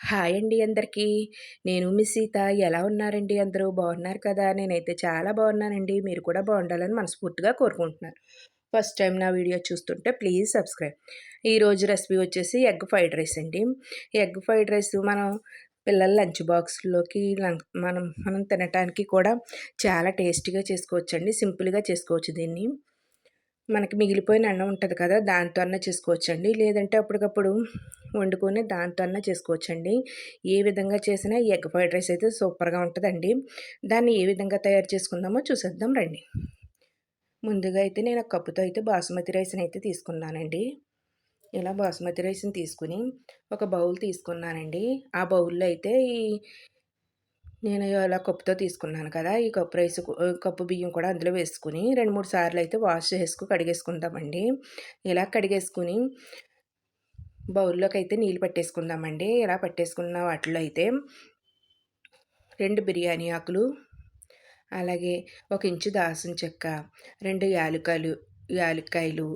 Hi అండి అందరికీ. నేను మీ సీత. ఎలా ఉన్నారండి అందరూ? బాగున్నారు కదా? నేనైతే చాలా బాగున్నానండి. మీరు కూడా బాగుండాలని మనస్ఫూర్తిగా కోరుకుంటున్నాను. ఫస్ట్ టైం నా వీడియో చూస్తుంటే ప్లీజ్ సబ్స్క్రైబ్. ఈరోజు రెసిపీ వచ్చేసి ఎగ్ ఫ్రైడ్ రైస్ అండి. ఎగ్ ఫ్రైడ్ రైస్ మనం పిల్లల లంచ్ బాక్స్‌లోకి మనం తినటానికి కూడా చాలా టేస్టీగా చేసుకోవచ్చండి. సింపుల్‌గా చేసుకోవచ్చు దీన్ని. మనకి మిగిలిపోయిన అన్నం ఉంటది కదా! దాంతో అన్నా చేసుకోవచ్చండి. లేదంటే అప్పటికప్పుడు వండుకొని దాంతో అన్నా చేసుకోవచ్చండి. ఏ విధంగా చేసినా ఈ ఎగ్ ఫ్రైడ్ రైస్ అయితే సూపర్‌గా ఉంటదండి. దాన్ని ఏ విధంగా తయారు చేసుకుందామో చూసేద్దాం రండి. ముందుగా అయితే నేను ఒక కప్పుతో అయితే బాసుమతి రైస్‌నైతే తీసుకున్నానండి. ఇలా బాసుమతి రైస్‌ని తీసుకొని ఒక బౌల్ తీసుకున్నానండి. ఆ బౌల్‌లో అయితే నేను ఇలా కప్పుతో తీసుకున్నాను కదా! ఈ కప్పు కప్పు బియ్యం కూడా అందులో వేసుకొని 2, 3 సార్లయితే వాష్ కడిగేసుకుందామండి. ఇలా కడిగేసుకొని బౌల్‌లోకైతే నీళ్ళు పట్టేసుకుందామండి. ఇలా పట్టేసుకున్న వాటిలో అయితే 2 బిర్యానీ ఆకులు, అలాగే 1 ఇంచు దాల్చిన చెక్క, 2 యాలుక్కాయలు,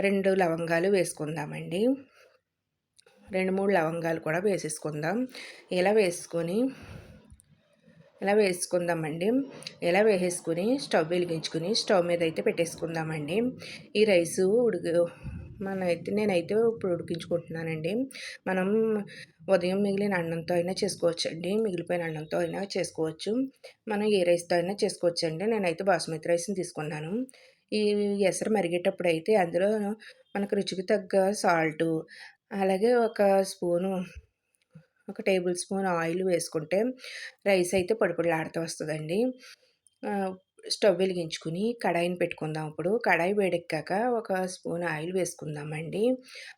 2 లవంగాలు వేసుకుందామండి. 2, 3 లవంగాలు కూడా వేసేసుకుందాం. ఇలా వేసుకొని ఇలా వేసుకుందామండి. ఇలా వేసేసుకొని స్టవ్ వెలిగించుకొని స్టవ్ మీద అయితే పెట్టేసుకుందామండి. ఈ రైసు నేనైతే ఇప్పుడు ఉడికించుకుంటున్నానండి. మనం ఉదయం మిగిలిన అన్నంతో అయినా చేసుకోవచ్చండి. మిగిలిపోయిన అన్నంతో అయినా చేసుకోవచ్చు. మనం ఏ రైస్‌తో అయినా చేసుకోవచ్చండి. నేనైతే బాస్మతి రైస్‌ని తీసుకున్నాను. ఈ ఎసరు మరిగేటప్పుడైతే అందులో మనకు రుచికి తగ్గ సాల్టు, అలాగే ఒక టేబుల్ స్పూన్ ఆయిల్ వేసుకుంటే రైస్ అయితే పొడి వస్తదండి. స్టవ్ వెలిగించుకొని కడాయిని పెట్టుకుందాం ఇప్పుడు. కడాయి వేడెక్కాక ఒక స్పూన్ ఆయిల్ వేసుకుందామండి.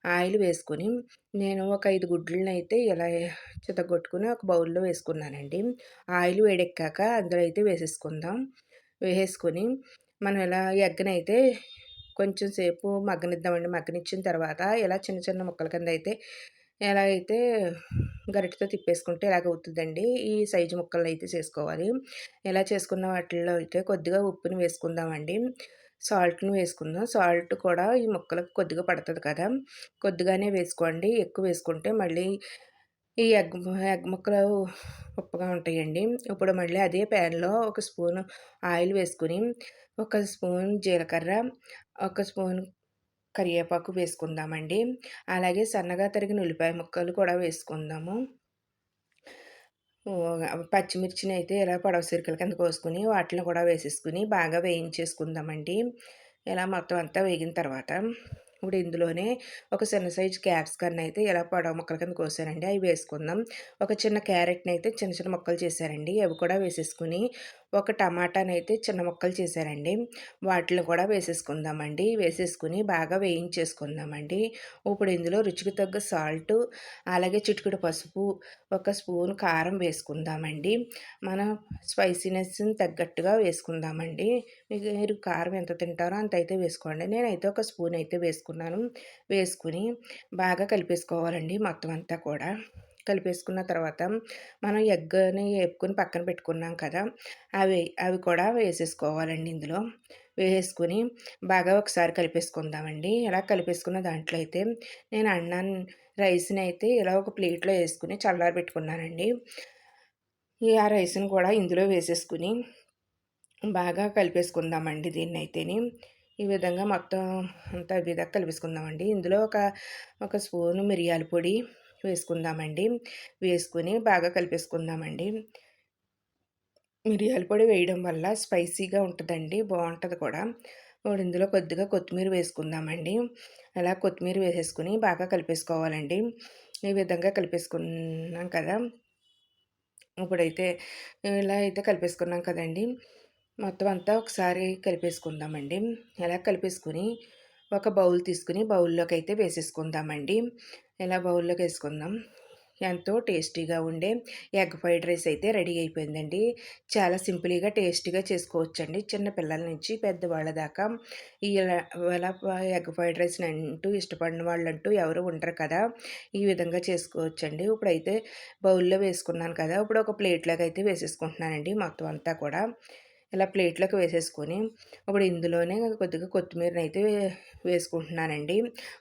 ఆయిల్ వేసుకొని నేను ఒక 5 గుడ్లనైతే ఇలా చితగొట్టుకొని ఒక బౌల్‌లో వేసుకున్నానండి. ఆయిల్ వేడెక్కాక అందులో అయితే వేసేసుకుందాం. వేసేసుకొని మనం ఇలా ఎగ్గనైతే కొంచెం సేపు మగ్గనిద్దామండి. మగ్గనిచ్చిన తర్వాత ఇలా చిన్న చిన్న ముక్కల కింద అయితే ఎలా అయితే గరిటెతో తిప్పేసుకుంటే ఇలాగవుతదండి. ఈ సైజు ముక్కలనైతే చేసుకోవాలి. ఇలా చేసుకున్న వాటిల్లో అయితే కొద్దిగా ఉప్పుని వేసుకుందామండి. సాల్ట్‌ని వేసుకుందాం. సాల్ట్ కూడా ఈ ముక్కలకు కొద్దిగా పడతది కదా! కొద్దిగానే వేసుకోండి. ఎక్కువ వేసుకుంటే మళ్ళీ ఈ ఎగ్ ముక్కలు ఉప్పగా ఉంటాయండి. ఇప్పుడు మళ్ళీ అదే ప్యాన్‌లో ఒక స్పూను ఆయిల్ వేసుకొని, ఒక స్పూన్ జీలకర్ర, ఒక స్పూన్ కరివేపాకు వేసుకుందామండి. అలాగే సన్నగా తరిగిన ఉల్లిపాయ ముక్కలు కూడా వేసుకుందాము. పచ్చిమిర్చినైతే ఇలా పొడవు సిరకల కింద కోసుకొని వాటిని కూడా వేసేసుకొని బాగా వేయించేసుకుందామండి. ఇలా మొత్తం అంతా వేగిన తర్వాత ఇప్పుడు ఇందులోనే ఒక చిన్న సైజు క్యాప్సికమ్‌నైతే ఇలా పొడవు ముక్కల కింద కోసానండి. అవి వేసుకుందాం. ఒక చిన్న క్యారెట్‌నైతే చిన్న చిన్న ముక్కలు చేశానండి. అవి కూడా వేసేసుకొని, ఒక టమాటానైతే చిన్న ముక్కలు చేశానండి. వాటిని కూడా వేసేసుకుందామండి. వేసేసుకొని బాగా వేయించేసుకుందామండి. ఇప్పుడు ఇందులో రుచికి తగ్గ సాల్టు, అలాగే చిటికెడు పసుపు, ఒక స్పూన్ కారం వేసుకుందామండి. మనం స్పైసీనెస్‌ని తగ్గట్టుగా వేసుకుందామండి. మీరు కారం ఎంత తింటారో అంత అయితే వేసుకోండి. నేనైతే ఒక స్పూన్ అయితే వేసుకున్నాను. వేసుకొని బాగా కలిపేసుకోవాలండి మొత్తం అంతా కూడా. కలిపేసుకున్న తర్వాత మనం ఎగ్‌ని ఏపుకొని పక్కన పెట్టుకున్నాం కదా! అవి కూడా వేసేసుకోవాలండి ఇందులో. వేసేసుకొని బాగా ఒకసారి కలిపేసుకుందామండి. ఇలా కలిపేసుకున్న దాంట్లో అయితే నేను రైస్‌నైతే ఇలా ఒక ప్లేట్‌లో ఏసుకొని చల్లారబెట్టుకున్నానండి. ఆ రైస్‌ని కూడా ఇందులో వేసేసుకొని బాగా కలిపేసుకుందామండి దీన్నైతేని. ఈ విధంగా మొత్తం అంతా విధంగా కలిపేసుకుందామండి. ఇందులో ఒక స్పూను మిరియాల పొడి వేసుకుందామండి. వేసుకొని బాగా కలిపేసుకుందామండి. మిరియాల పొడి వేయడం వల్ల స్పైసీగా ఉంటదండి. బావుంటది కూడా. ఇప్పుడు ఇందులో కొద్దిగా కొత్తిమీర వేసుకుందామండి. అలా కొత్తిమీర వేసేసుకొని బాగా కలిపేసుకోవాలండి. ఈ విధంగా కలిపేసుకున్నాం కదా! ఇప్పుడైతే ఇలా అయితే కలిపేసుకున్నాం కదండీ! మొత్తం అంతా ఒకసారి కలిపేసుకుందామండి. ఇలా కలిపేసుకొని ఒక బౌల్ తీసుకొని బౌల్‌లోకైతే వేసేసుకుందామండి. ఇలా బౌల్‌లోకేసుకుందాం. ఎంతో టేస్టీగా ఉండే ఎగ్ ఫ్రైడ్ రైస్ అయితే రెడీ అయిపోయిందండి. చాలా సింపుల్‌గా, టేస్టీగా చేసుకోవచ్చండి. చిన్న పిల్లల నుంచి పెద్దవాళ్ళ దాకా ఇలా ఇలా ఎగ్ ఫ్రైడ్ రైస్‌ని ఇష్టపడిన వాళ్ళంటూ ఎవరు ఉండరు కదా! ఈ విధంగా చేసుకోవచ్చండి. ఇప్పుడైతే బౌల్‌లో వేసుకున్నాను కదా! ఇప్పుడు ఒక ప్లేట్‌లోకి అయితే వేసేసుకుంటున్నానండి మొత్తం అంతా కూడా. ఇలా ప్లేట్‌లోకి వేసేసుకొని, ఇప్పుడు ఇందులోనే కొద్దిగా వేసుకుంటున్నానండి.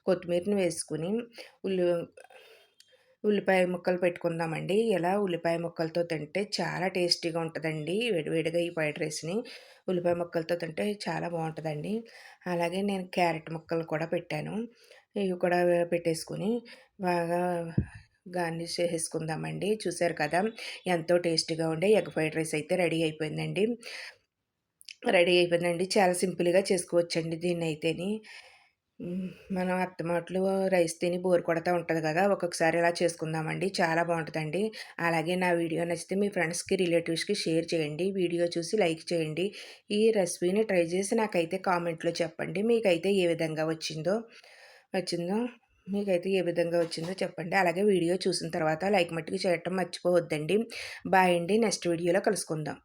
కొత్తిమీరని వేసుకొని, ఉల్లి ఉల్లిపాయ ముక్కలు పెట్టుకుందామండి. ఇలా ఉల్లిపాయ ముక్కలతో తింటే చాలా టేస్టీగా ఉంటదండి. వేడివేడిగా ఈ ఫ్రైడ్ రైస్‌ని ఉల్లిపాయ ముక్కలతో తింటే చాలా బావుంటదండి. అలాగే నేను క్యారెట్ ముక్కలు కూడా పెట్టాను. ఇవి కూడా పెట్టేసుకొని బాగా గార్నిష్ చేసేసుకుందామండి. చూసారు కదా! ఎంతో టేస్టీగా ఉండే ఎగ్ ఫ్రైడ్ రైస్ అయితే రెడీ అయిపోయిందండి. రెడీ అయిపోయిందండి. చాలా సింపుల్‌గా చేసుకోవచ్చండి దీన్నయితేని. హ్మ్. మనం అత్తమాట్లు రైస్ తిని బోర్ కొడతా ఉంటది గదా! ఒక్కొక్కసారి ఇలా చేసుకుందామండి. చాలా బావుంటదండి. అలాగే నా వీడియో నచ్చితే మీ ఫ్రెండ్స్‌కి, రిలేటివ్స్‌కి షేర్ చేయండి. వీడియో చూసి లైక్ చేయండి. ఈ రెసిపీని ట్రై చేసి నాకైతే కామెంట్‌లో చెప్పండి. మీకైతే ఏ విధంగా వచ్చిందో మీకైతే ఏ విధంగా వచ్చిందో చెప్పండి. అలాగే వీడియో చూసిన తర్వాత లైక్ మట్టుకు చేయటం మర్చిపోవద్దండి. బాయ్ అండి. నెక్స్ట్ వీడియోలో కలుసుకుందాం.